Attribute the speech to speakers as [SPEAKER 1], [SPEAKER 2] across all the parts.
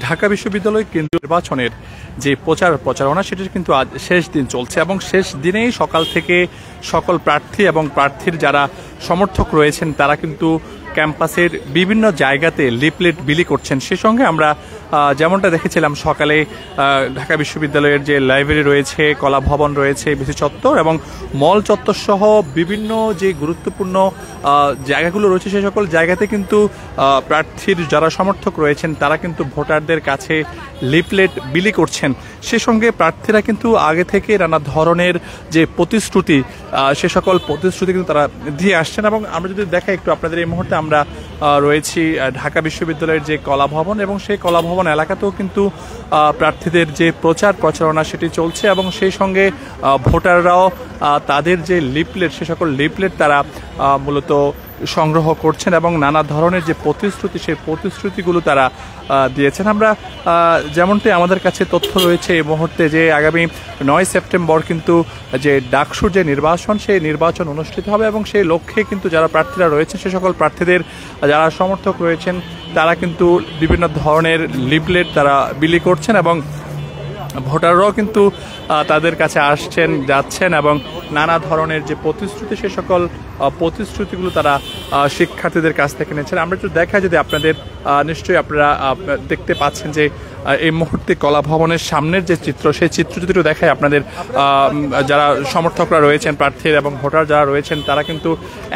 [SPEAKER 1] ঢাকা বিশ্ববিদ্যালয় কেন্দ্রীয় নির্বাচনের যে প্রচারণা সেটির কিন্তু আজ শেষ দিন চলছে এবং শেষ দিনেই সকাল থেকে সকল প্রার্থী এবং প্রার্থীর যারা সমর্থক রয়েছেন তারা কিন্তু ক্যাম্পাসের বিভিন্ন জায়গাতে লিফলেট বিলি করছেন। সেই সঙ্গে আমরা যেমনটা দেখেছিলাম সকালে ঢাকা বিশ্ববিদ্যালয়ের যে লাইব্রেরি রয়েছে, কলা ভবন রয়েছে, বিসি চত্বর এবং মল চত্বর সহ বিভিন্ন যে গুরুত্বপূর্ণ জায়গাগুলো রয়েছে সেই সকল জায়গাতে কিন্তু প্রার্থীর যারা সমর্থক রয়েছেন তারা কিন্তু ভোটারদের কাছে লিফলেট বিলি করছেন। সে সঙ্গে প্রার্থীরা কিন্তু আগে থেকে নানা ধরনের যে প্রতিশ্রুতি সে সকল প্রতিশ্রুতি কিন্তু তারা দিয়ে আসছেন। এবং আমরা যদি দেখাই একটু আপনাদের, এই মুহূর্তে আমরা রয়েছি ঢাকা বিশ্ববিদ্যালয়ের যে কলা ভবন এবং সেই কলা ভবন এলাকাতেও কিন্তু প্রার্থীদের যে প্রচারণা সেটি চলছে এবং সেই সঙ্গে ভোটাররাও তাদের যে লিফলেট সে সকল লিফলেট তারা মূলত সংগ্রহ করছেন এবং নানা ধরনের যে প্রতিশ্রুতি সেই প্রতিশ্রুতিগুলো তারা দিয়েছেন। আমরা যেমনটি আমাদের কাছে তথ্য রয়েছে এই মুহূর্তে যে আগামী 9 সেপ্টেম্বর কিন্তু যে ডাকসুর যে নির্বাচন সেই নির্বাচন অনুষ্ঠিত হবে এবং সেই লক্ষ্যে কিন্তু যারা প্রার্থীরা রয়েছে সে সকল প্রার্থীদের যারা সমর্থক রয়েছেন তারা কিন্তু বিভিন্ন ধরনের লিফলেট তারা বিলি করছেন এবং ভোটাররাও কিন্তু তাদের কাছে আসছেন যাচ্ছেন এবং নানা ধরনের যে প্রতিশ্রুতি সে সকল প্রতিশ্রুতিগুলো তারা শিক্ষার্থীদের কাছ থেকে নিচ্ছেন। আমরা একটু দেখা যদি আপনাদের, নিশ্চয়ই আপনারা দেখতে পাচ্ছেন যে এই মুহূর্তে কলা ভবনের সামনের যে চিত্র সেই চিত্র যদি দেখায় আপনাদের, যারা সমর্থকরা রয়েছেন প্রার্থীর এবং ভোটার যারা রয়েছেন তারা কিন্তু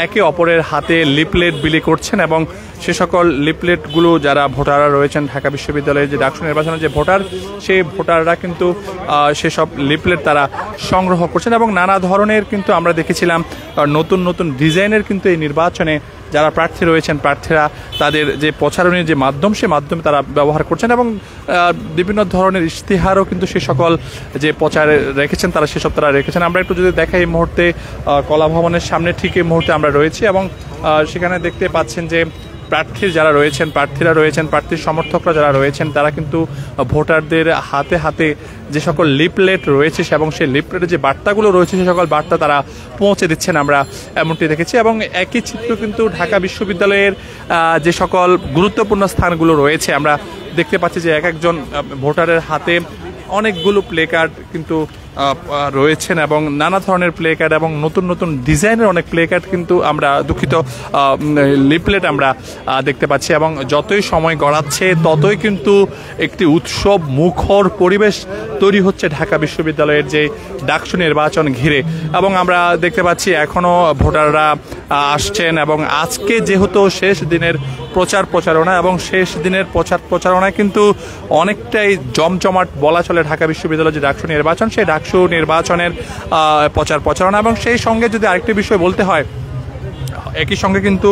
[SPEAKER 1] একে অপরের হাতে লিফলেট বিলি করছেন এবং সে সকল লিফলেটগুলো যারা ভোটাররা রয়েছেন ঢাকা বিশ্ববিদ্যালয়ের যে ডাকসু নির্বাচনের যে ভোটার সেই ভোটাররা কিন্তু সেসব লিফলেট তারা সংগ্রহ করছেন এবং নানা ধরনের কিন্তু আমরা দেখেছিলাম নতুন নতুন ডিজাইনের কিন্তু এই নির্বাচনে যারা প্রার্থী রয়েছেন প্রার্থীরা তাদের যে প্রচারণের যে মাধ্যম সে মাধ্যমে তারা ব্যবহার করছেন এবং বিভিন্ন ধরনের ইশতেহারও কিন্তু সে সকল যে প্রচারে রেখেছেন তারা সেসব তারা রেখেছেন। আমরা একটু যদি দেখাই এই মুহূর্তে কলা ভবনের সামনে ঠিক এই মুহূর্তে আমরা রয়েছি এবং সেখানে দেখতে পাচ্ছেন যে প্রার্থীরা রয়েছেন, প্রার্থীর সমর্থকরা যারা রয়েছেন তারা কিন্তু ভোটারদের হাতে হাতে যে সকল লিফলেট রয়েছে এবং সেই লিফলেটের যে বার্তাগুলো রয়েছে সে সকল বার্তা তারা পৌঁছে দিচ্ছেন, আমরা এমনটি দেখেছি। এবং একই চিত্র কিন্তু ঢাকা বিশ্ববিদ্যালয়ের যে সকল গুরুত্বপূর্ণ স্থানগুলো রয়েছে আমরা দেখতে পাচ্ছি যে এক একজন ভোটারের হাতে অনেকগুলো প্লে কার্ড কিন্তু রয়েছেন এবং নানা ধরনের প্লে কার্ড এবং নতুন নতুন ডিজাইনের অনেক প্লে কার্ড কিন্তু আমরা লিফলেট আমরা দেখতে পাচ্ছি এবং যতই সময় গড়াচ্ছে ততই কিন্তু একটি উৎসব মুখর পরিবেশ তৈরি হচ্ছে ঢাকা বিশ্ববিদ্যালয়ের যে ডাকসু নির্বাচন ঘিরে। এবং আমরা দেখতে পাচ্ছি এখনও ভোটাররা আসছেন এবং আজকে যেহেতু শেষ দিনের প্রচারণা এবং শেষ দিনের প্রচারণায় কিন্তু অনেকটাই জমজমাট বলা চলে ঢাকা বিশ্ববিদ্যালয়ের যে ডাকসু নির্বাচন সেই ডাকসু নির্বাচনের প্রচারণা। এবং সেই সঙ্গে যদি আরেকটি বিষয় বলতে হয়, একই সঙ্গে কিন্তু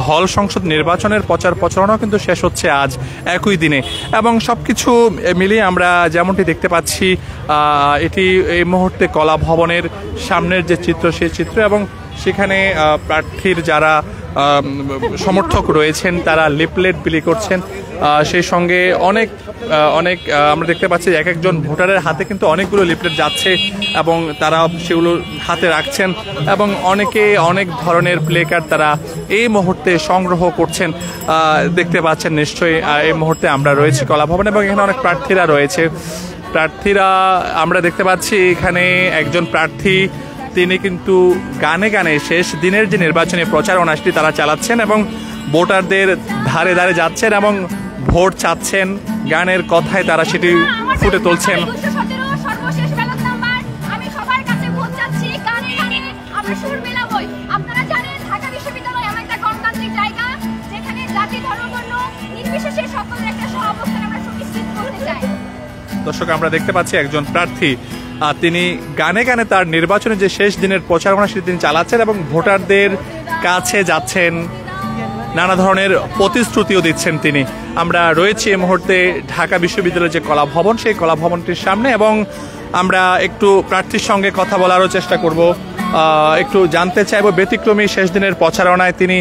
[SPEAKER 1] হল সংসদ নির্বাচনের প্রচারণাও কিন্তু শেষ হচ্ছে আজ একই দিনে এবং সবকিছু মিলিয়ে আমরা যেমনটি দেখতে পাচ্ছি এটি এই মুহূর্তে কলা ভবনের সামনের যে চিত্র সেই চিত্র এবং সেখানে প্রার্থীর যারা সমর্থক রয়েছেন তারা লিফলেট বিলি করছেন। সেই সঙ্গে অনেক আমরা দেখতে পাচ্ছি এক একজন ভোটারের হাতে কিন্তু অনেকগুলো লিফলেট যাচ্ছে এবং তারা সেগুলো হাতে রাখছেন এবং অনেকে অনেক ধরনের প্লে কার্ড তারা এই মুহূর্তে সংগ্রহ করছেন। দেখতে পাচ্ছেন নিশ্চয়ই এই মুহূর্তে আমরা রয়েছি কলা ভবন এবং এখানে অনেক প্রার্থীরা রয়েছে। আমরা দেখতে পাচ্ছি এখানে একজন প্রার্থী তিনি কিন্তু গানে গানে শেষ দিনের যে নির্বাচনী প্রচারণা সেটি তারা চালাচ্ছেন এবং ভোটারদের ধারে ধারে যাচ্ছেন এবং ভোট চাচ্ছেন, গানের কথায় তারা সেটি ফুটে তুলছেন। দর্শক, আমরা দেখতে পাচ্ছি একজন প্রার্থী তিনি গানে গানে তার নির্বাচনের যে শেষ দিনের প্রচারণা সেটি তিনি চালাচ্ছেন এবং ভোটারদের কাছে যাচ্ছেন, নানা ধরনের প্রতিশ্রুতিও দিচ্ছেন তিনি। আমরা রয়েছি এই মুহূর্তে ঢাকা বিশ্ববিদ্যালয়ের যে কলা ভবন সেই কলা ভবনটির সামনে এবং আমরা একটু প্রার্থীর সঙ্গে কথা বলারও চেষ্টা করব, একটু জানতে চাইব ব্যতিক্রমী শেষ দিনের প্রচারণায় তিনি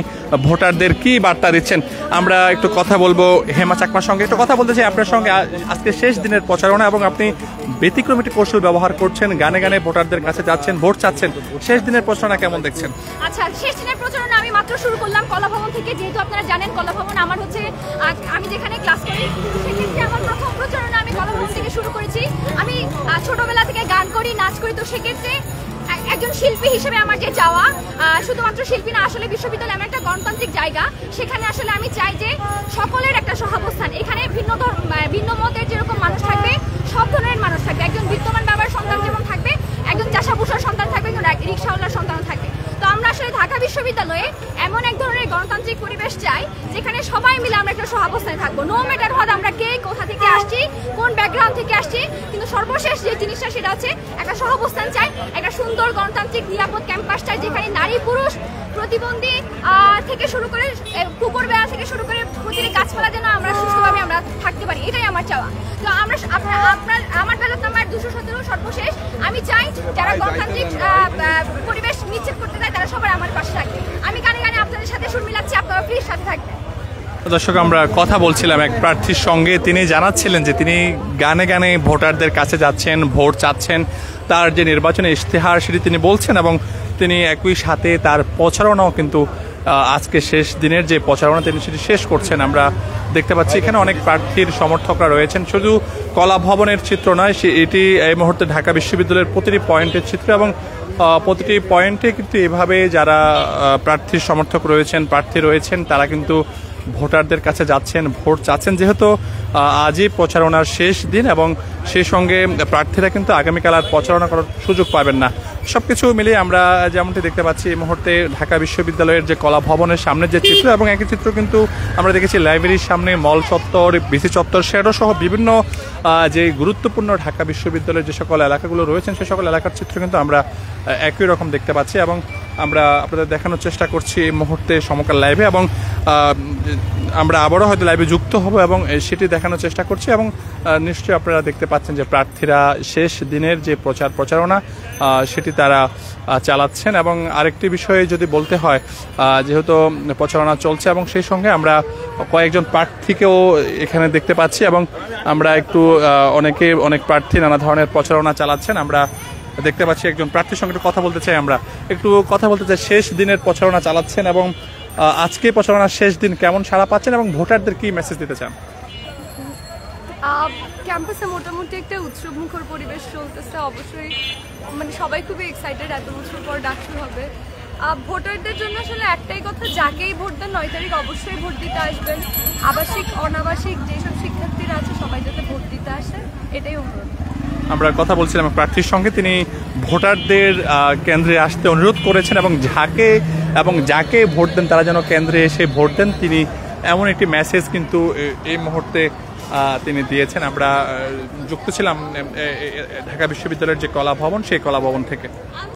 [SPEAKER 1] ভোটারদের কি বার্তা দিচ্ছেন। আমরা একটু কথা বলবো হেমা চাকমার সঙ্গে, একটু কথা বলতে চাই আপনার সঙ্গে। আজকে শেষ দিনের প্রচারণা এবং আপনি ব্যতিক্রমী একটি কৌশল ব্যবহার করছেন, গানে গানে ভোটারদের কাছে যাচ্ছেন, ভোট চাচ্ছেন, শেষ দিনের প্রচারণা কেমন দেখছেন?
[SPEAKER 2] আচ্ছা, শেষ দিনের প্রচারণা আমি মাত্র শুরু করলাম কলা ভবন থেকে। যেহেতু আপনারা জানেন কলা ভবন আমার হচ্ছে আমি যেখানে ক্লাস করি সেক্ষেত্রে আমার ছোটবেলা থেকে গান করি, নাচ করি, তো সেক্ষেত্রে একজন শিল্পী হিসেবে আমার যে যাওয়া, শুধুমাত্র শিল্পী না, আসলে বিশ্ববিদ্যালয় এমন একটা গণতান্ত্রিক জায়গা, সেখানে আসলে আমি চাই যে সকলের একটা সহাবস্থান। এখানে ভিন্ন মতের যেরকম মানুষ থাকবে, সব ধরনের মানুষ থাকবে। একজন বিদ্যমান বাবার সন্তান যেমন থাকবে, একজন চাষাভূষার সন্তান থাকবে, একজন রিক্সাওয়ালার সন্তান থাকবে। তো আমরা আসলে ঢাকা বিশ্ববিদ্যালয়ে এমন এক ধরনের গণতান্ত্রিক পরিবেশ চাই যেখানে সবাই মিলে আমরা একটা সহাবস্থানে থাকবো। নো ম্যাটার হোয়াট আমরা কে কোথা থেকে আসছি, কোন ব্যাকগ্রাউন্ড থেকে আসছি, কিন্তু সর্বশেষ যে জিনিসটা সেটা হচ্ছে একটা সহাবস্থান চাই, একটা সুন্দর গণতান্ত্রিক নিরাপদ ক্যাম্পাস চাই, যেখানে নারী পুরুষ, প্রতিবন্ধী থেকে শুরু করে কুকুর বেড়া থেকে শুরু করে প্রতিটি গাছপালা যেন আমরা সুস্থভাবে আমরা থাকতে পারি, এটাই আমার চাওয়া। তো আমরা আমার ব্যালট নাম্বার 217 সর্বশেষ। আমি চাই যারা গণতান্ত্রিক পরিবেশ নিশ্চিত করতে চায় তারা সবাই আমার পাশে থাকবে। আমি গানে গানে আপনাদের সাথে সুর মিলাচ্ছি, আপনারা প্লিজ সাথে থাকবেন।
[SPEAKER 1] দর্শক, আমরা কথা বলছিলাম এক প্রার্থীর সঙ্গে। তিনি জানাচ্ছিলেন যে তিনি গানে গানে ভোটারদের কাছে যাচ্ছেন, ভোট চাচ্ছেন, তার যে নির্বাচনী ইশতেহার সেটি তিনি বলছেন, এবং তিনি একই সাথে তার প্রচারণাও কিন্তু আজকে শেষ দিনের যে প্রচারণা তিনি সেটি শেষ করছেন। আমরা দেখতে পাচ্ছি এখানে অনেক প্রার্থীর সমর্থকরা রয়েছেন। শুধু কলা ভবনের চিত্র নয়, এটি এই মুহূর্তে ঢাকা বিশ্ববিদ্যালয়ের প্রতিটি পয়েন্টের চিত্র, এবং প্রতিটি পয়েন্টে কিন্তু এভাবে যারা প্রার্থীর সমর্থক রয়েছেন, প্রার্থী রয়েছেন, তারা কিন্তু ভোটারদের কাছে যাচ্ছেন, ভোট চাচ্ছেন। যেহেতু আজই প্রচারণার শেষ দিন এবং সেই সঙ্গে প্রার্থীরা কিন্তু আগামীকাল আর প্রচারণা করার সুযোগ পাবেন না। সবকিছু মিলিয়ে আমরা যেমনটি দেখতে পাচ্ছি এই মুহূর্তে ঢাকা বিশ্ববিদ্যালয়ের যে কলা ভবনের সামনে যে চিত্র, এবং একই চিত্র কিন্তু আমরা দেখেছি লাইব্রেরির সামনে, মল চত্বর, বিসি চত্বর, শেডো সহ বিভিন্ন যে গুরুত্বপূর্ণ ঢাকা বিশ্ববিদ্যালয়ের যে সকল এলাকাগুলো রয়েছেন সেই সকল এলাকার চিত্র কিন্তু আমরা একই রকম দেখতে পাচ্ছি, এবং আমরা আপনাদের দেখানোর চেষ্টা করছি এই মুহূর্তে সমকাল লাইভে, এবং আমরা আবারও হয়তো লাইভে যুক্ত হব এবং সেটি দেখানোর চেষ্টা করছি। এবং নিশ্চয়ই আপনারা দেখতে পাচ্ছেন যে প্রার্থীরা শেষ দিনের যে প্রচারণা সেটি তারা চালাচ্ছেন। এবং আরেকটি বিষয়ে যদি বলতে হয়, যেহেতু প্রচারণা চলছে এবং সেই সঙ্গে আমরা কয়েকজন প্রার্থীকেও এখানে দেখতে পাচ্ছি, এবং আমরা একটু অনেক প্রার্থী নানা ধরনের প্রচারণা চালাচ্ছেন। আমরা দেখতে পাচ্ছি একজন প্রার্থীর সঙ্গে একটু কথা বলতে চাই। আমরা একটু কথা বলতে চাই, শেষ দিনের প্রচারণা চালাচ্ছেন এবং আজকে প্রচারণার শেষ দিন, কেমন সাড়া পাচ্ছেন এবং ভোটারদের কি মেসেজ দিতে চান?
[SPEAKER 3] ক্যাম্পাসে মোটামুটি একটা উৎসবমুখর পরিবেশ চলতেছে। অবশ্যই মানে সবাই খুবই এক্সাইটেড, এত বছর পর ডাকসু হবে। ভোটারদের জন্য আসলে একটাই কথা, যাকেই ভোট দেন 9 তারিখ অবশ্যই ভোট দিতে আসবেন। আবাসিক অনাবাসিক যেসব শিক্ষার্থীরা আছে সবাই যাতে ভোট দিতে আসে, এটাই অনুরোধ।
[SPEAKER 1] আমরা কথা বলছিলাম প্রার্থীর সঙ্গে, তিনি ভোটারদের কেন্দ্রে আসতে অনুরোধ করেছেন এবং যাকে ভোট দেন তারা যেন কেন্দ্রে এসে ভোট দেন, তিনি এমন একটি মেসেজ কিন্তু এই মুহূর্তে তিনি দিয়েছেন। আমরা যুক্ত ছিলাম ঢাকা বিশ্ববিদ্যালয়ের যে কলা ভবন, সেই কলা ভবন থেকে।